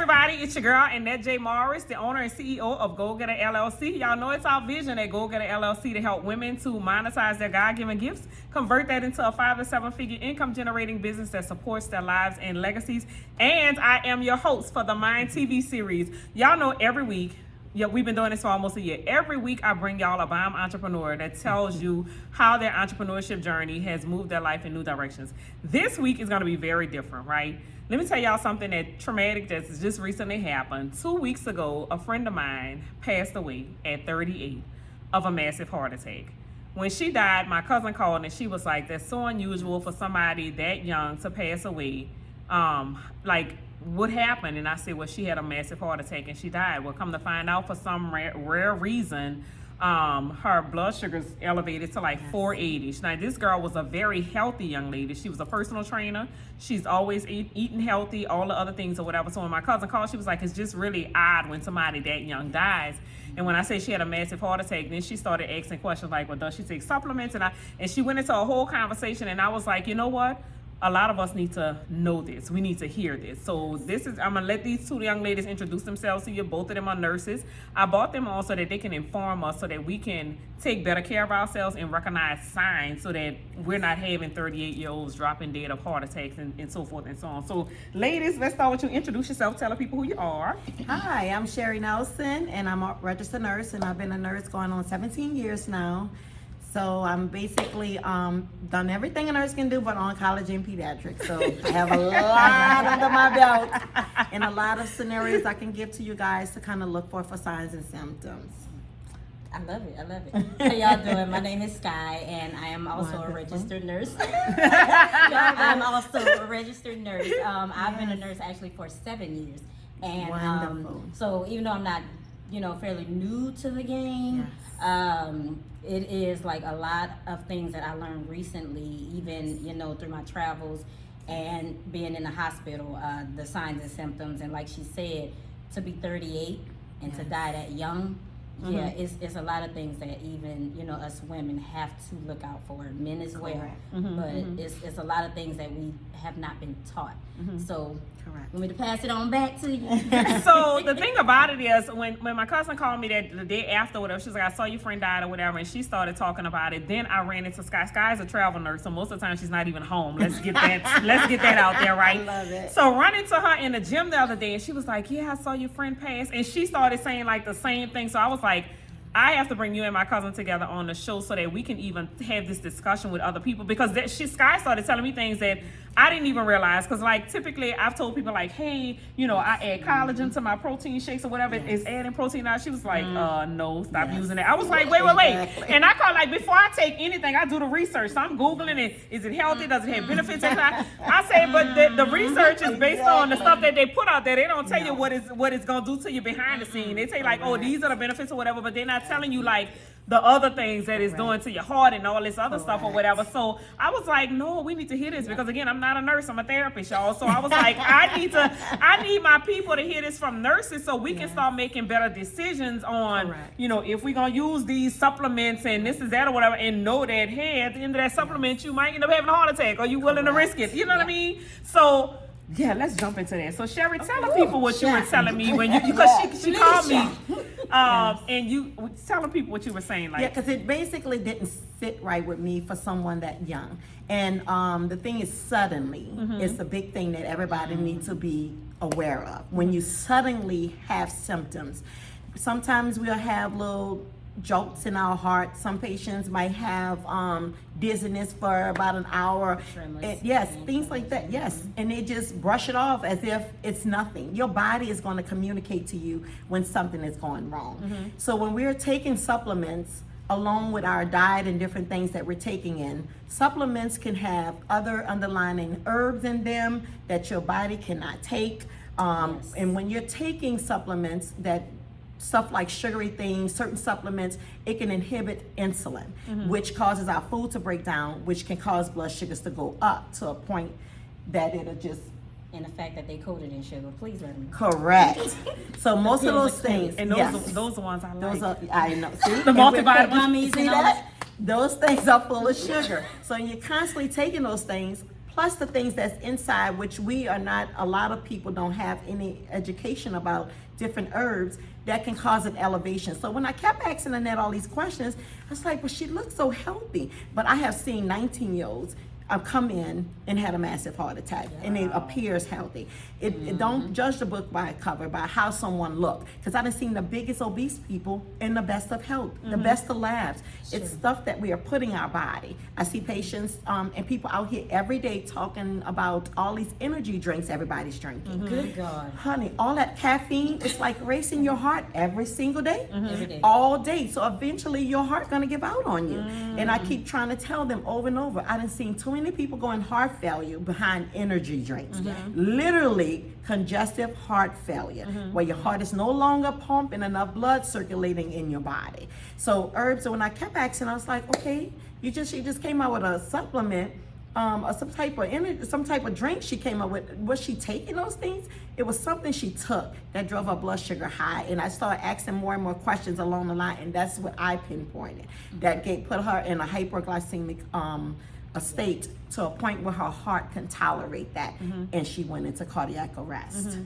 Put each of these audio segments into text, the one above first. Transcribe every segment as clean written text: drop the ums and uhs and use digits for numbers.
everybody, it's your girl Annette J. Morris, the owner and CEO of Go Getter LLC. Y'all know it's our vision at Go Getter LLC to help women to monetize their God-given gifts, convert that into a 5 to 7 figure income generating business that supports their lives and legacies. And I am your host for the Mind TV series. Y'all know every week, we've been doing this for almost a year. Every week I bring y'all a bomb entrepreneur that tells you how their entrepreneurship journey has moved their life in new directions. This week is going to be very different, right? Let me tell y'all something that traumatic that just recently happened. 2 weeks ago, a friend of mine passed away at 38 of a massive heart attack. When she died, my cousin called and she was like, that's so unusual for somebody that young to pass away. What happened? And I said, well, she had a massive heart attack and she died. Well, come to find out, for some rare reason, her blood sugars elevated to like 480. Now, this girl was a very healthy young lady. She was a personal trainer. She's always eating healthy, all the other things or whatever. So when my cousin called, she was like, it's just really odd when somebody that young dies. And when I say she had a massive heart attack, then she started asking questions like, well, does she take supplements? And she went into a whole conversation, and I was like, you know what? A lot of us need to know this. We need to hear this. So I'm gonna let these two young ladies introduce themselves to you. Both of them are nurses. I bought them on so that they can inform us so that we can take better care of ourselves and recognize signs so that we're not having 38-year-olds dropping dead of heart attacks and so forth and so on. So ladies, let's start with you. Introduce yourself, tell the people who you are. Hi, I'm Sherry Nelson, and I'm a registered nurse, and I've been a nurse going on 17 years now. So I'm basically done everything a nurse can do, but oncology and pediatrics. So I have a lot under my belt and a lot of scenarios I can give to you guys to kind of look for signs and symptoms. I love it. How y'all doing? My name is Sky, and I am also a registered nurse. I'm also a registered nurse. I've been a nurse actually for 7 years. And so even though I'm not, fairly new to the game, it is like a lot of things that I learned recently, even, through my travels and being in the hospital, the signs and symptoms. And like she said, to be 38 and to die that young, it's a lot of things that even, us women have to look out for, men as well. But it's a lot of things that we have not been taught. So want me to pass it on back to you? So the thing about it is, when my cousin called me that the day after, whatever, she was like, I saw your friend died or whatever, and she started talking about it. Then I ran into Sky. Sky's a travel nurse, so most of the time she's not even home. Let's get that out there, right? I love it. So run into her in the gym the other day, and she was like, yeah, I saw your friend pass, and she started saying like the same thing. So I was like, I have to bring you and my cousin together on the show so that we can even have this discussion with other people, because Sky started telling me things that I didn't even realize. Because like typically I've told people like, hey, I add collagen to my protein shakes or whatever. Is adding protein out. She was like, no, stop using it. I was like, wait. And I call, like, before I take anything, I do the research. So I'm Googling it. Is it healthy? Does it have benefits? I say, but the research is based on the stuff that they put out there. They don't tell you what it's gonna do to you behind the scene. They say like, oh, these are the benefits or whatever, but they're not telling you like the other things that it's doing to your heart and all this other stuff or whatever. So I was like, no, we need to hear this, because again, I'm not a nurse, I'm a therapist, y'all. So I was like, I need my people to hear this from nurses so we can start making better decisions on, if we're gonna use these supplements and this is that or whatever, and know that, hey, at the end of that supplement, you might end up having a heart attack. Are you willing to risk it? You know what I mean? So yeah, let's jump into that. So Sherry, tell the people what you were telling me when because she called me, and you tell the people what you were saying. Like, because it basically didn't sit right with me for someone that young. And the thing is, suddenly is the big thing that everybody needs to be aware of. When you suddenly have symptoms, sometimes we'll have little jolts in our heart. Some patients might have dizziness for about an hour. Things like that. And they just brush it off as if it's nothing. Your body is going to communicate to you when something is going wrong. So when we're taking supplements along with our diet and different things that we're taking in, supplements can have other underlying herbs in them that your body cannot take. And when you're taking supplements that stuff like sugary things, certain supplements, it can inhibit insulin, which causes our food to break down, which can cause blood sugars to go up to a point that it'll just... And the fact that they coated in sugar, please let me know. Correct. So most of those things, and those are ones I like. Those are, I know. See? The multivitamins. See that? Those things are full of sugar. So you're constantly taking those things, plus the things that's inside, which we are not, a lot of people don't have any education about different herbs that can cause an elevation. So when I kept asking Annette all these questions, I was like, well, she looks so healthy. But I have seen 19-year-olds come in and had a massive heart attack, and it appears healthy. It don't judge the book by a cover, by how someone look, because I've seen the biggest obese people in the best of health, the best of labs. It's stuff that we are putting in our body. I see patients and people out here every day talking about all these energy drinks everybody's drinking. Good God. Honey, all that caffeine is like racing your heart every single day, Every day. all day. So eventually your heart gonna give out on you. And I keep trying to tell them over and over, I done seen too many people go in heart failure behind energy drinks. Literally congestive heart failure, where your heart is no longer pumping enough blood circulating in your body. So herbs, so when I kept asking, I was like, okay, she just came out with a supplement, or some type of drink she came up with. Was she taking those things? It was something she took that drove her blood sugar high, and I started asking more and more questions along the line, and that's what I pinpointed. That put her in a hyperglycemic a state to a point where her heart can tolerate that, and she went into cardiac arrest.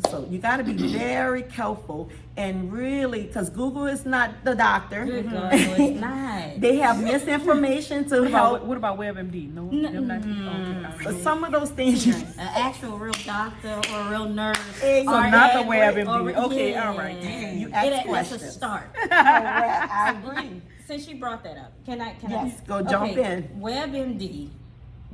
So you got to be very careful, and really, because Google is not the doctor. Good God, no, it's not. They have misinformation to help. What about WebMD? No, them not- okay. But some of those things you An actual real doctor or a real nurse. So not the or- WebMD. or- Okay, yeah. all right. You ask That's a questions. start. Correct, I agree. Since you brought that up, can I? Yes, go jump in. WebMD,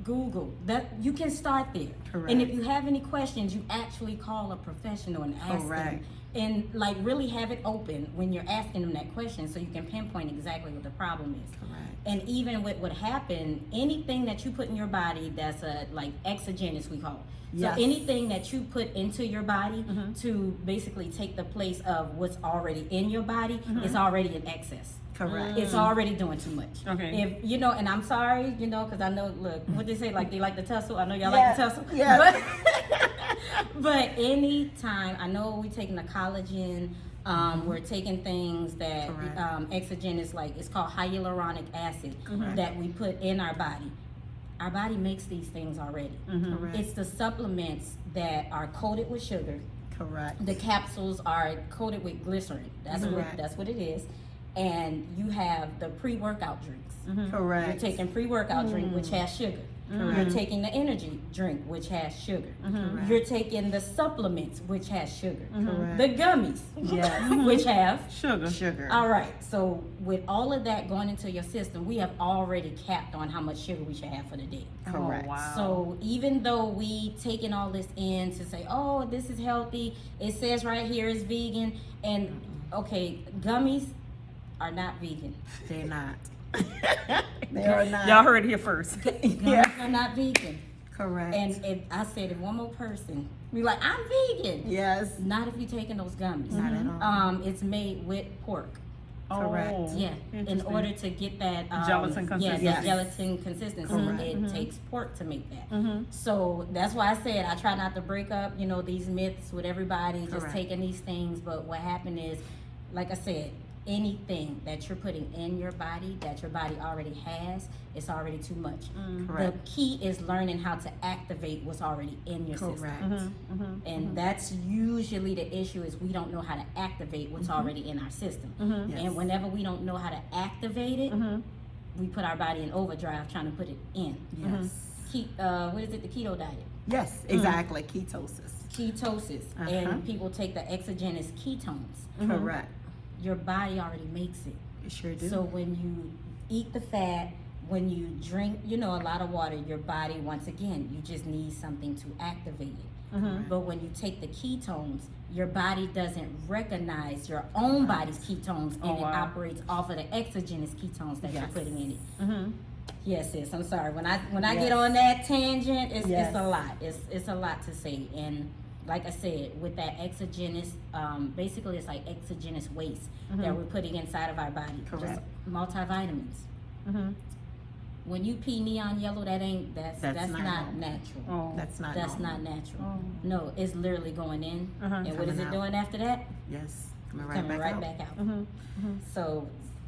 Google. That you can start there. Correct. And if you have any questions, you actually call a professional and ask Correct. them. And like really have it open when you're asking them that question, so you can pinpoint exactly what the problem is. Correct. And even with what happened, anything that you put in your body that's like exogenous, we call it. Yes. So anything that you put into your body to basically take the place of what's already in your body is already in excess. Correct. It's already doing too much. Okay. If you know, and I'm sorry, you know, because I know. Look, what they say, like they like to tussle. I know y'all Yes, like to tussle. yes. But anytime, I know we're taking the collagen. We're taking things that Correct. exogenous, like it's called hyaluronic acid, Correct. that we put in our body. Our body makes these things already. Correct. It's the supplements that are coated with sugar. Correct. The capsules are coated with glycerin. Correct. That's what it is. And you have the pre-workout drinks. You're Correct. taking pre-workout drink, which has sugar. You're taking the energy drink, which has sugar. Correct. You're taking the supplements, which has sugar. Correct. The gummies, Yes. which have. Sugar. Sugar. All right. So with all of that going into your system, we have already capped on how much sugar we should have for the day. Correct. Oh, wow. So even though we taking all this in to say, oh, this is healthy, it says right here it's vegan, and okay, gummies are not vegan. They're not. They are not. Y'all heard it here first. Gummies are not vegan. Correct. And if I said if one more person be like, I'm vegan. yes. Not if you're taking those gummies. Not at all. It's made with pork. Correct. Oh, Yeah, in interesting. order to get that Gelatin yeah, consistency. that gelatin consistency, Correct. it takes pork to make that. So that's why I said I try not to break up, you know, these myths with everybody, just Correct. taking these things. But what happened is, like I said, anything that you're putting in your body that your body already has, it's already too much. Correct. The key is learning how to activate what's already in your system. Correct. And that's usually the issue, is we don't know how to activate what's already in our system. Yes. And whenever we don't know how to activate it, we put our body in overdrive trying to put it in. Yes. What is it? The keto diet. Yes. Exactly. Ketosis. Ketosis. Uh-huh. And people take the exogenous ketones. Correct. Your body already makes it. You sure do. So when you eat the fat, when you drink, you know, a lot of water, your body, once again, you just need something to activate it. But when you take the ketones, your body doesn't recognize your own body's ketones, and Oh, it wow. operates off of the exogenous ketones that Yes. you're putting in it. Yes, sis. I'm sorry. When I Yes. get on that tangent, it's Yes. a lot. It's a lot to say. And like I said, with that exogenous, basically it's like exogenous waste that we're putting inside of our body. Correct. Just multivitamins. When you pee neon yellow, that's That's not, not natural. Oh. That's not. That's normal. not natural. No, it's literally going in. And what is Coming it out. doing after that? Yes. Coming right Coming back right out. back out. So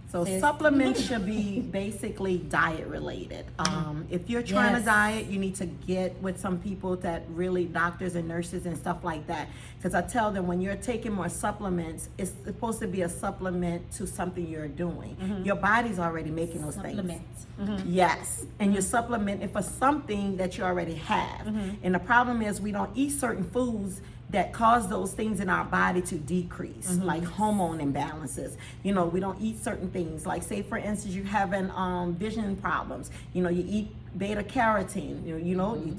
So Sis. supplements should be basically diet related. If you're trying to Yes. diet, you need to get with some people that really doctors and nurses and stuff like that. Because I tell them when you're taking more supplements, it's supposed to be a supplement to something you're doing. Your body's already making those things. Supplements. Yes, and you're supplementing for something that you already have. And the problem is we don't eat certain foods that cause those things in our body to decrease, like hormone imbalances. You know, we don't eat certain things. Like say for instance, you're having vision problems. You know, you eat beta carotene. You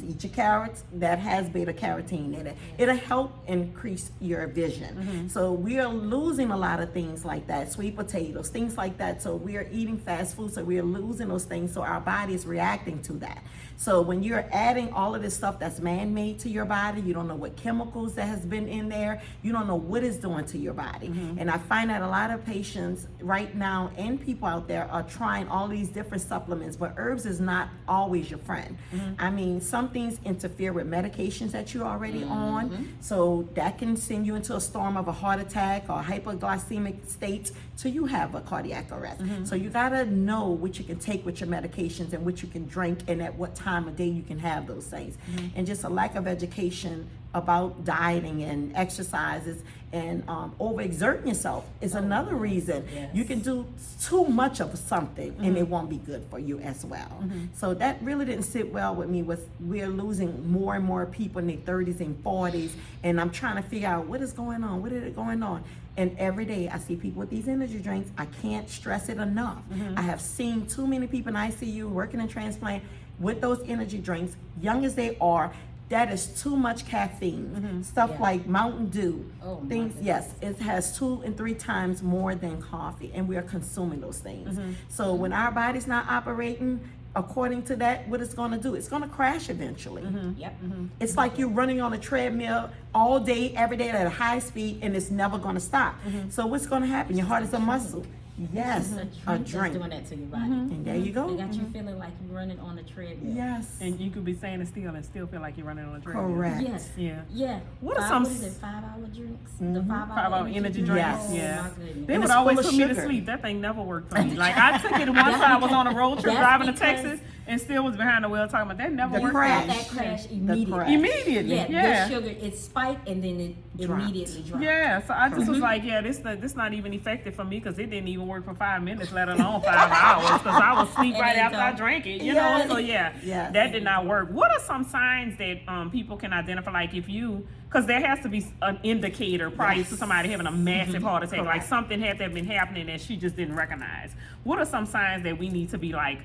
eat your carrots that has beta carotene in it. It'll help increase your vision. So we are losing a lot of things like that, sweet potatoes, things like that. So we are eating fast food, so we are losing those things. So our body is reacting to that. So when you're adding all of this stuff that's man-made to your body, you don't know what chemicals that has been in there. You don't know what it's doing to your body. And I find that a lot of patients right now and people out there are trying all these different supplements, but herbs is not always your friend. I mean, some things interfere with medications that you're already on. So that can send you into a storm of a heart attack or hypoglycemic state till you have a cardiac arrest. So you gotta know what you can take with your medications and what you can drink and at what time of day you can have those things. And just a lack of education about dieting and exercises and overexerting yourself is another reason. Yes. You can do too much of something and it won't be good for you as well. So that really didn't sit well with me. We're losing more and more people in their 30s and 40s, and I'm trying to figure out what is going on, what is going on. And every day I see people with these energy drinks. I can't stress it enough. I have seen too many people in ICU working in transplant with those energy drinks, young as they are. That is too much caffeine. Stuff Yeah. like Mountain Dew, Oh, my things, goodness. yes, it has 2 and 3 times more than coffee, and we are consuming those things. So when our body's not operating according to that, what it's gonna do? It's gonna crash eventually. Yep. It's like you're running on a treadmill all day, every day at a high speed, and it's never gonna stop. So what's gonna happen? Your heart is a muscle. Yes, A a drink drink. is doing that to your body. And there you go. They got you feeling like you're running on a treadmill. Yes. And you could be standing still and still feel like you're running on a treadmill. Correct. Yes. Yeah. Yeah. What are some What is it? 5-hour drinks? The Mhm. 5-hour energy drinks. drinks? Oh, Yeah. my goodness. They And would it's always full of put me to sugar. sleep. That thing never worked for me. Like I took it once That's I was on a road trip that's driving to because- Texas and still was behind the wheel talking about that never The worked crash. for me. That crash The immediately. crash. Immediately. Yeah, Yeah. the sugar, it spiked and then it Dropped. immediately dropped. Yeah, so I just was like, yeah, this not even effective for me because it didn't even work for 5 minutes, let alone 5 hours, because I was asleep And right it after I don't. drank it, you Yes. know. So yeah, Yes. that did not work. What are some signs that people can identify, like if you, because there has to be an indicator prior to somebody having a massive heart attack, like Correct. something had to have been happening that she just didn't recognize. What are some signs that we need to be like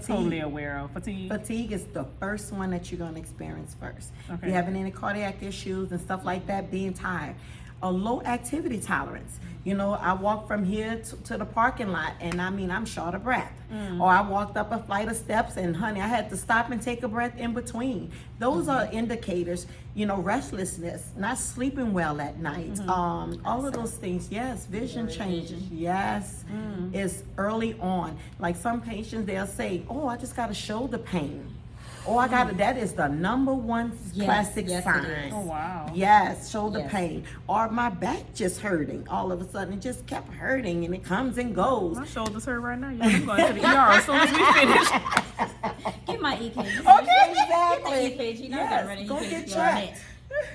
totally aware of? Fatigue. Fatigue is the first one that you're going to experience first. If Okay. you're having any cardiac issues and stuff like that, being tired. A low activity tolerance. You know, I walk from here to the parking lot and I mean, I'm short of breath. Or I walked up a flight of steps and honey, I had to stop and take a breath in between. Those are indicators, you know, restlessness, not sleeping well at night. All of those things, yes, vision Blurry changes, vision. yes, is early on. Like some patients, they'll say, oh, I just got a shoulder pain. Oh, I got it. That is the number one Yes, classic yes, it sign. is. Oh wow. Yes, shoulder Yes. pain. Or my back just hurting. All of a sudden, it just kept hurting and it comes and goes. My shoulders hurt right now. Yeah, I'm going to the ER as soon as we finish. Get my EKG. Okay, exactly. Get the EKG. Now I Yes, gotta run an go EKG get on checked. it.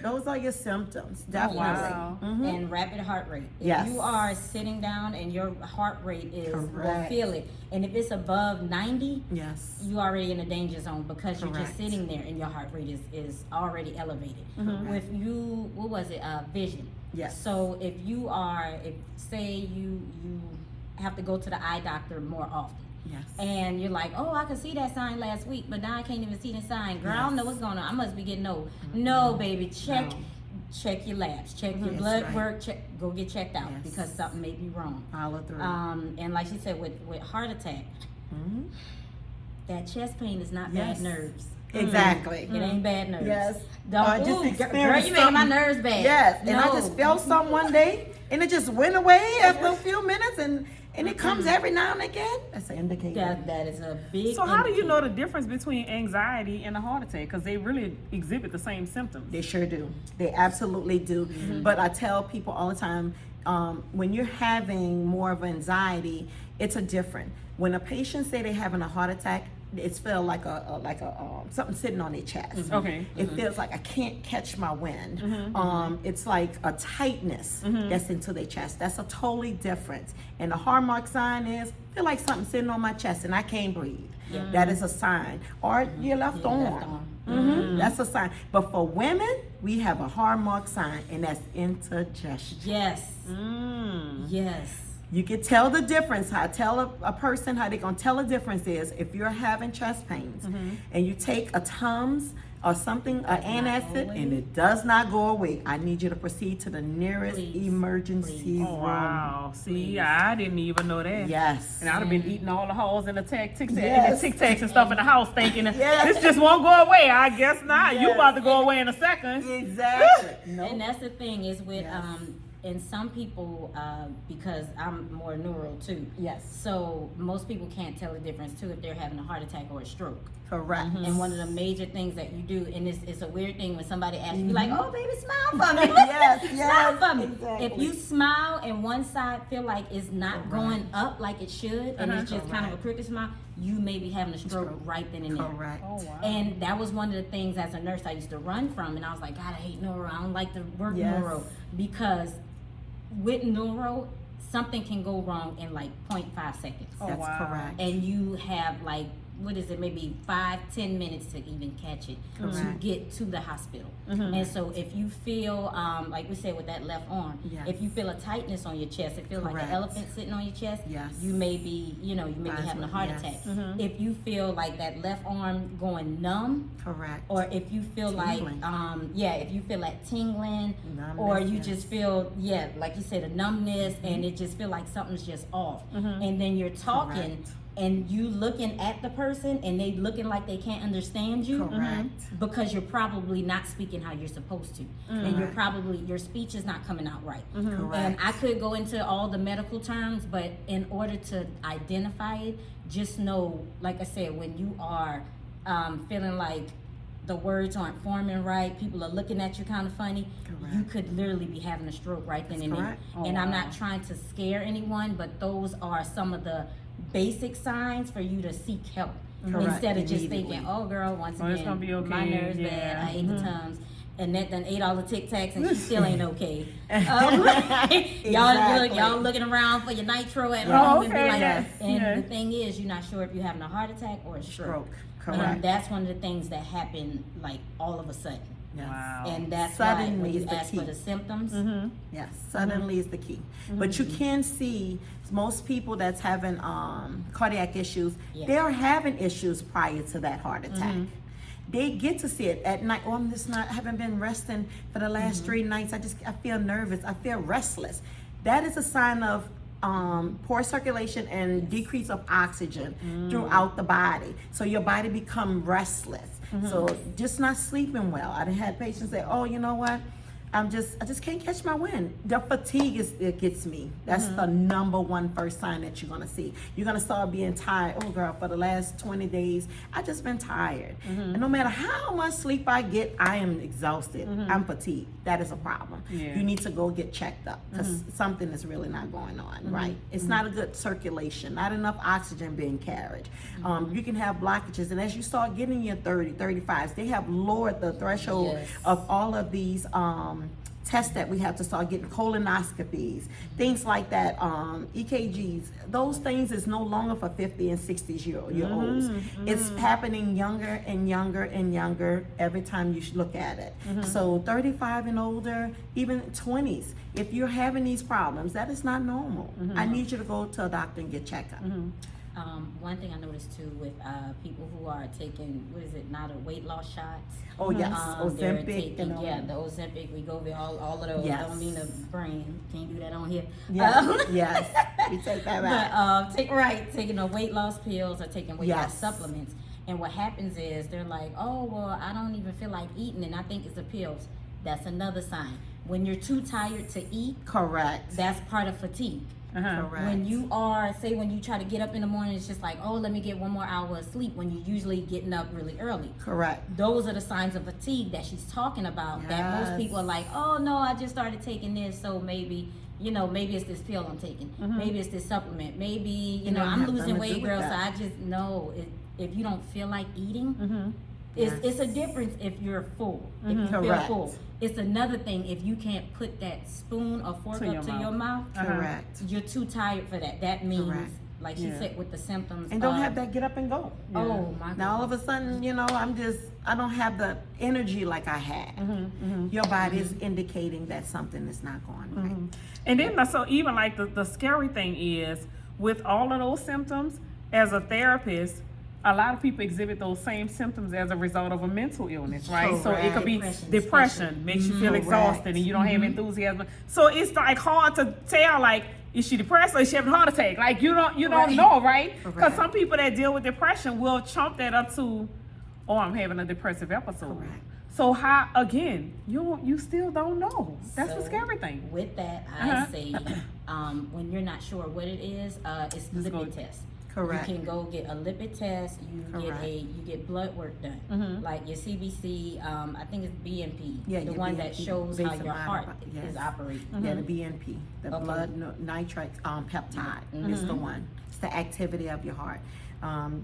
Those are your symptoms, definitely. Wow. And rapid heart rate. If Yes. you are sitting down and your heart rate is, will Correct. feel it. And if it's above 90, Yes. you already in a danger zone because you're Correct. just sitting there and your heart rate is already elevated. With you, what was it? Vision. Yes. So if you are, if say you have to go to the eye doctor more often. Yes. And you're like, oh, I could see that sign last week, but now I can't even see the sign. Girl, I don't know what's going on. I must be getting old. No, baby, check your labs, check your That's blood right. work, go get checked out Yes. because something may be wrong. Follow through. And like she said, with heart attack, Mhm. that chest pain is not Yes. bad nerves. Exactly. It ain't bad nerves. Yes. Don't, I just ooh, girl, experienced you made my something. nerves bad. Yes, and I No. just felt something one day, and it just went away after a few minutes, and it comes every now and again. That's an indicator. That is a big. So how do you indicator. know the difference between anxiety and a heart attack? Because they really exhibit the same symptoms. They sure do. They absolutely do. But I tell people all the time, when you're having more of anxiety, it's a different. When a patient say they're having a heart attack, it's feel like a something sitting on their chest. Okay. It feels like I can't catch my wind. It's like a tightness that's into their chest. That's a totally different. And the hallmark sign is feel like something sitting on my chest and I can't breathe. That is a sign. Or your left arm. That's a sign. But for women, we have a hallmark sign, and that's indigestion. Yes. Yes. You can tell the difference. How I tell a person how they're gonna tell the difference is if you're having chest pains and you take a Tums or something, an antacid, and it does not go away, I need you to proceed to the nearest Please. emergency Oh, room. wow. See, I didn't even know that. Yes. And I'd have been eating all the holes in the Tic Tacs Yes. and stuff in the house thinking, Yes. this just won't go away. I guess not. You Yes. about to go away in a second. Exactly. No. And that's the thing is with Yes. and some people because I'm more neuro too. Yes. So most people can't tell the difference too if they're having a heart attack or a stroke. Correct. And one of the major things that you do, and it's a weird thing when somebody asks you, like, "Oh, baby, smile for me." Yes, Smile yes, for me. exactly. If you smile and one side feel like it's not going up like it should, and it's just kind of a crooked smile, you may be having a stroke right then and there. Correct. Oh, wow. And that was one of the things as a nurse I used to run from, and I was like, God, I hate neuro. I don't like to work Yes. neuro because with neuro, something can go wrong in like 0.5 seconds. Oh, That's wow. correct. And you have like, what is it, maybe 5-10 minutes to even catch it to Correct. get to the hospital. And so if you feel, like we said with that left arm, Yes. if you feel a tightness on your chest, it feels like Correct. an elephant sitting on your chest, Yes. you may be, you may be having a heart Yes. attack. If you feel like that left arm going numb, Correct. or if you feel Tingling. like if you feel like tingling, Numbness, or you yes. just feel like you said, a numbness, and it just feel like something's just off, and then you're talking Correct. and you looking at the person and they looking like they can't understand you, Correct. because you're probably not speaking how you're supposed to, and you're probably, your speech is not coming out right. Correct. And I could go into all the medical terms, but in order to identify it, just know, like I said, when you are feeling like the words aren't forming right, people are looking at you kind of funny, Correct. you could literally be having a stroke right then and there. correct. Oh, And I'm wow. not trying to scare anyone, but those are some of the basic signs for you to seek help. Correct. Instead of just Immediately. thinking, oh girl, once Oh, again, it's gonna be okay, my nerves bad, yeah. I ate the Tums. Annette done ate all the Tic Tacs and she still ain't okay. Exactly. Y'all looking around for your nitro at Oh, home and be okay, like, yes, and yes. the thing is, you're not sure if you're having a heart attack or a stroke. Correct. And that's one of the things that happen like all of a sudden. Yes. Wow. And that's Suddenly why when is you the ask key. for the symptoms, Yes, suddenly is the key. But you can see most people that's having cardiac issues, Yeah. they are having issues prior to that heart attack. They get to see it at night. Oh, I haven't been resting for the last 3 nights. I feel nervous. I feel restless. That is a sign of poor circulation and decrease of oxygen throughout the body. So your body become restless. So just not sleeping well. I done had patients say, oh, you know what? I just can't catch my wind. The fatigue it gets me. That's the number one first sign that you're gonna see. You're gonna start being tired. Oh girl, for the last 20 days, I just been tired. And no matter how much sleep I get, I am exhausted. I'm fatigued. That is a problem. Yeah. You need to go get checked up because something is really not going on, right? It's not a good circulation, not enough oxygen being carried. You can have blockages, and as you start getting your 30, 35s, they have lowered the threshold Yes. of all of these tests that we have to start getting, colonoscopies, things like that, EKGs. Those things is no longer for 50 and 60-year-olds. It's happening younger and younger and younger every time you look at it. So 35 and older, even 20s, if you're having these problems, that is not normal. I need you to go to a doctor and get checked up. one thing I noticed too with people who are taking, not a weight loss shots. Oh yes, They're Ozempic taking, and all. the Ozempic, Wegovy, all of those. Yes. I don't mean to brain, can't do that on here. Yes, yes, we take that back. But taking the weight loss pills or taking weight loss Yes. supplements. And what happens is they're like, oh, well, I don't even feel like eating and I think it's the pills. That's another sign. When you're too tired to eat, Correct. that's part of fatigue. Correct. When you when you try to get up in the morning, it's just like, oh, let me get 1 more hour of sleep when you're usually getting up really early. Correct. Those are the signs of fatigue that she's talking about, that most Yes. people are like, oh no, I just started taking this, so maybe you know, maybe it's this pill I'm taking, maybe it's this supplement, maybe, you know, don't I'm have losing nothing to do weight, with girl, so that. I just know if you don't feel like eating, it's a difference if you're full, if you feel Correct. full. It's another thing if you can't put that spoon or fork To up your to mouth. your mouth, Correct. you're too tired for that. That means, Correct. like she Yeah. said, with the symptoms And don't of, have that get up and go. oh my Now all of goodness. a sudden, you know, I don't have the energy like I had. Your body is indicating that something is not going right. And then, so even like the scary thing is, with all of those symptoms, as a therapist, a lot of people exhibit those same symptoms as a result of a mental illness, right? So it could be Depression, depression, makes you feel Correct. exhausted and you don't have enthusiasm. So it's like hard to tell, like, is she depressed or is she having a heart attack? Like you don't Right. know, right? Because Correct. some people that deal with depression will chump that up to, oh, I'm having a depressive episode. Correct. So how, again, you still don't know. That's the So, scary thing. With that, Uh-huh. I say, when you're not sure what it is, it's Just go- lipid test. Correct. You can go get a lipid test. You get blood work done, Mm-hmm. like your CBC. I think it's BNP, Yeah, the your one that BNP, shows how basal your heart myocardial, yes. is operating. Yeah, the BNP, the Okay. blood nitrite peptide is the one. It's the activity of your heart.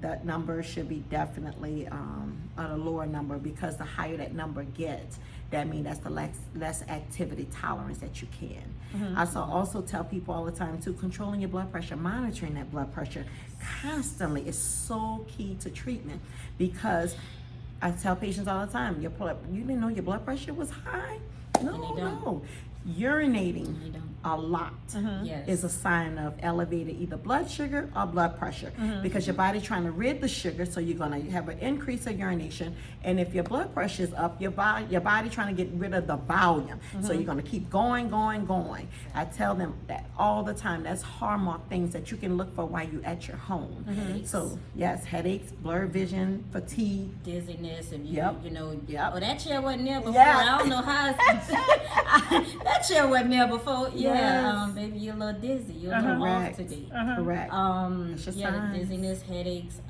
That number should be definitely at a lower number, because the higher that number gets, that means that's the less activity tolerance that you can. I also tell people all the time too, controlling your blood pressure, monitoring that blood pressure constantly is so key to treatment, because I tell patients all the time, you didn't know your blood pressure was high? And they don't. No. Urinating You don't. a lot Yes. is a sign of elevated either blood sugar or blood pressure, because your body's trying to rid the sugar, so you're gonna have an increase of urination. And if your blood pressure is up, your body trying to get rid of the volume, so you're gonna keep going. I tell them that all the time. That's hallmark things that you can look for while you're at your home. So yes, headaches, blurred vision, fatigue. Dizziness, and Yep. you know, Yep. oh, that chair wasn't there before. Yes. I don't know how that chair wasn't there before. Yeah, Yes. maybe you're a little dizzy, you're a little off Correct. today. Correct. Yeah, your the signs. dizziness, headaches,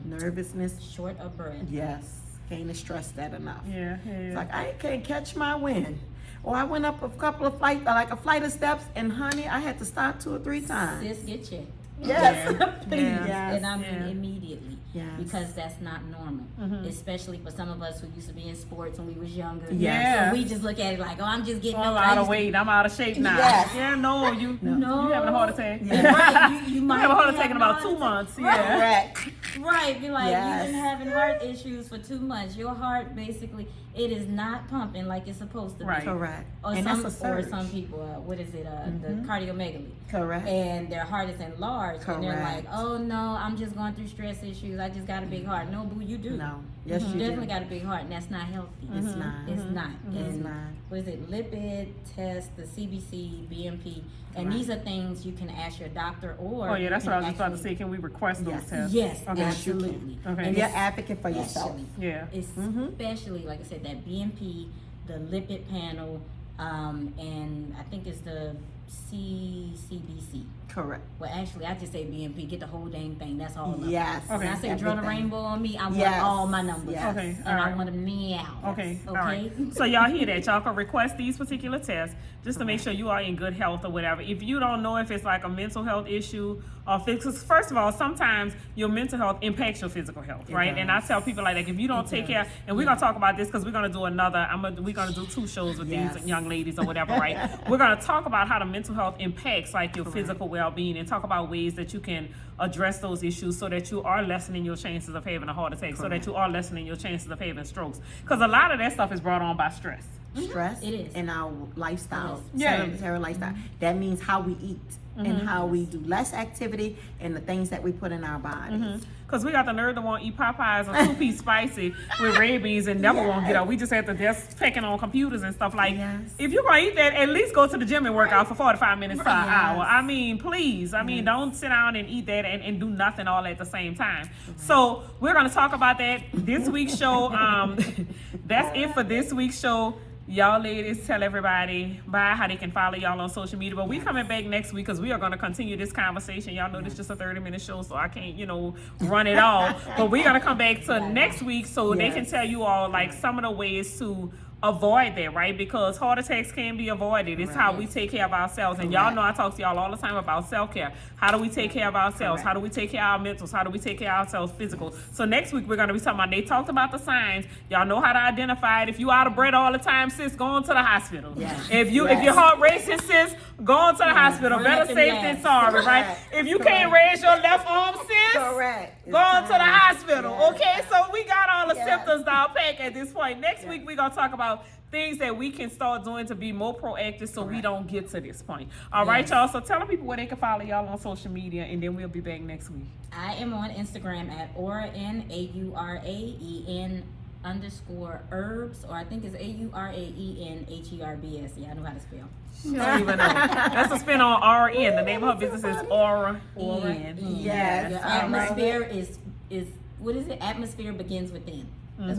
Nervousness. short of breath. Yes. Can't stress that enough. Yeah, It's yeah. like, I can't catch my wind. Or I went up a couple of flight of steps, and honey, I had to stop 2 or 3 times. Sis, get checked. Yes. Please. Yes. And I mean Yeah. immediately. Yes. Because that's not normal. Especially for some of us who used to be in sports when we was younger. Yeah. So we just look at it like, oh, I'm just getting I'm old. I out of used to- weight. I'm out of shape now. Yes. Yeah, no, you No. you having a heart attack. Right, you might have a heart be attack in having about a 2 heart months. Right. Yeah. Correct. Right, be like, Yes. you've been having heart issues for 2 months. Your heart basically, it is not pumping like it's supposed to be. Right. Correct. Or And some, that's a or surge. some people, what is it? The cardiomegaly. Correct. And their heart is enlarged, and they're like, Correct. "Oh no, I'm just going through stress issues. I just got a big heart." No, boo, you do. No. Yes, you you definitely do. got a big heart, and that's not healthy. It's not. It's not. It's And not. what is it? Lipid test, the CBC, BNP, and Right. these are things you can ask your doctor or. Oh yeah, that's you what I can was just about to actually- say. Can we request those Yes. tests? Yes, Okay. absolutely. Okay. And you're an advocate for yourself. Especially, Yeah. especially like I said, that BNP, the lipid panel, and I think it's the CBC. Correct. Well, actually, I just say BNP. Get the whole dang thing. That's all. Of it. Yes. When I say draw the Everything. rainbow on me, I want Yes. all my numbers. Yes. Okay. And I Alright. want them now. Okay. Okay. All right. So y'all hear that? Y'all can request these particular tests just to make sure you are in good health or whatever. If you don't know if it's like a mental health issue or because first of all, sometimes your mental health impacts your physical health, It right? And I does. tell people like if you don't take care, and we're gonna talk about this because we're gonna do another. We're gonna do 2 shows with Yes. these young ladies or whatever, right? We're gonna talk about how the mental health impacts like your physical well-being and talk about ways that you can address those issues so that you are lessening your chances of having a heart attack, so that Correct. you are lessening your chances of having strokes. Because a lot of that stuff is brought on by stress. Stress It is. in our lifestyle, Yeah. sedentary lifestyle. That means how we eat and how we do less activity and the things that we put in our bodies. Because we got the nerve to want to eat Popeyes or 2-piece spicy with red beans and never want to get up. We just at the desk pecking on computers and stuff like. Yes. If you're going to eat that, at least go to the gym and work out for 45 minutes to an Yes. hour. I mean, please. I mean, don't sit down and eat that and do nothing all at the same time. So we're going to talk about that this week's show. That's it for this week's show. Y'all ladies, tell everybody bye, how they can follow y'all on social media. But we coming back next week because we are going to continue this conversation. Y'all know this is just a 30-minute show, so I can't, run it all. But we're going to come back to next week so they can Yes. tell you all like some of the ways to avoid that, right? Because heart attacks can be avoided. It's how we take care of ourselves. And y'all know I talk to y'all all the time about self-care. How do we take care of ourselves? How do we take care of our mentals? How do we take care of ourselves physical? So next week we're going to be talking about, they talked about the signs. Y'all know how to identify it. If you out of breath all the time, sis, go on to the hospital. If your heart racing, sis, go on to the hospital. Better safe than sorry, right? If you can't raise your left arm, sis, go on to the hospital. Okay, so we got all the symptoms down pack at this point. Next week we're going to talk about things that we can start doing to be more proactive so we don't get to this point. All right, y'all. So tell the people where they can follow y'all on social media, and then we'll be back next week. I am on Instagram at AuraNAURAEN_herbs, or I think it's AURAENHERBS. Yeah, I know how to spell. She don't even know. That's a spin on RN. The name of her business is Aura N. Yes. The atmosphere is what is it? Atmosphere begins within.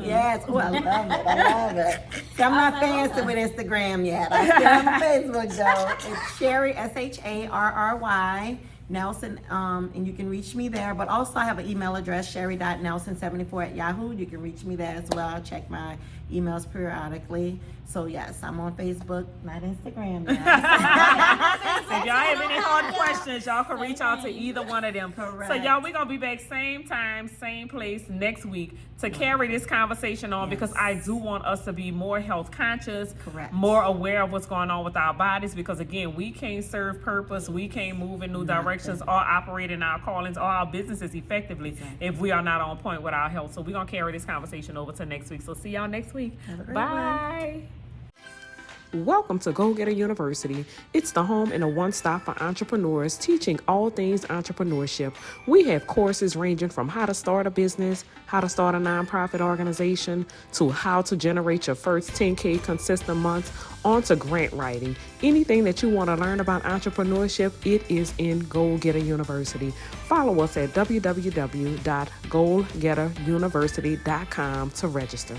Yes, oh, I love it. I love it. So I'm not fancy with Instagram yet. I'm still on Facebook though. It's Sherry, SHARRY Nelson, and you can reach me there. But also I have an email address, sherry.nelson74@yahoo. You can reach me there as well. I check my emails periodically. So yes, I'm on Facebook, not Instagram yet. If y'all have any hard questions, y'all can reach out to either one of them. Correct. So y'all, we're gonna be back same time, same place next week to carry this conversation on, because I do want us to be more health conscious, more aware of what's going on with our bodies, because again, we can't serve purpose, we can't move in new directions or operate in our callings or our businesses effectively if we are not on point with our health. So we're gonna carry this conversation over to next week. So see y'all next week. Bye. Welcome to Go Getter University. It's the home and a one-stop for entrepreneurs, teaching all things entrepreneurship. We have courses ranging from how to start a business, how to start a nonprofit organization, to how to generate your first 10K consistent months, on to grant writing. Anything that you want to learn about entrepreneurship, it is in Go Getter University. Follow us at www.goalgetteruniversity.com to register.